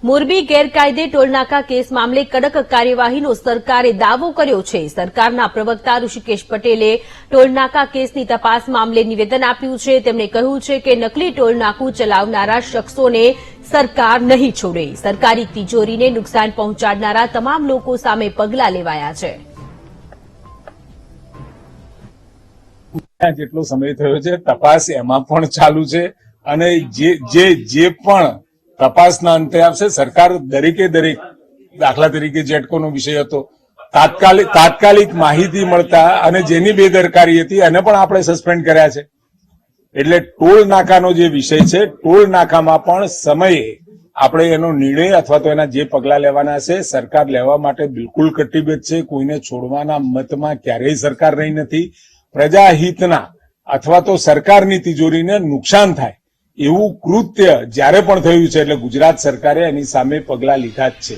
મોરબી ગેરકાયદે ટોલનાકા કેસ મામલે કડક કાર્યવાહીનો સરકારે દાવો કર્યો છે। સરકારના પ્રવક્તા ઋષિકેશ પટેલે ટોલનાકા કેસની તપાસ મામલે નિવેદન આપ્યું છે। તેમણે કહ્યું છે કે નકલી ટોલનાકું ચલાવનારા શખ્સોને સરકાર નહીં છોડે। સરકારી તિજોરીને નુકસાન પહોંચાડનારા તમામ લોકો સામે પગલાં લેવાયા છે। જેટલો સમય થયો છે તપાસ એમાં પણ ચાલુ છે અને જે પણ તપાસના અંતે આવશે સરકાર દરેકે દરેક દાખલા તરીકે જેટકોનો વિષય હતો તાત્કાલિક માહિતી મળતા અને જેની બેદરકારી હતી એને પણ આપણે સસ્પેન્ડ કર્યા છે। એટલે ટોલ નાકાનો જે વિષય છે ટોલ નાકામાં પણ સમયે આપણે એનો નિર્ણય અથવા તો એના જે પગલા લેવાના છે સરકાર લેવા માટે બિલકુલ કટિબદ્ધ છે। કોઈને છોડવાના મતમાં ક્યારેય સરકાર રહી નથી। પ્રજાહિતના અથવા તો સરકારની તિજોરીને નુકસાન થાય એવું કૃત્ય જ્યારે પણ થયું છે એટલે ગુજરાત સરકારે એની સામે પગલાં લીધા જ છે।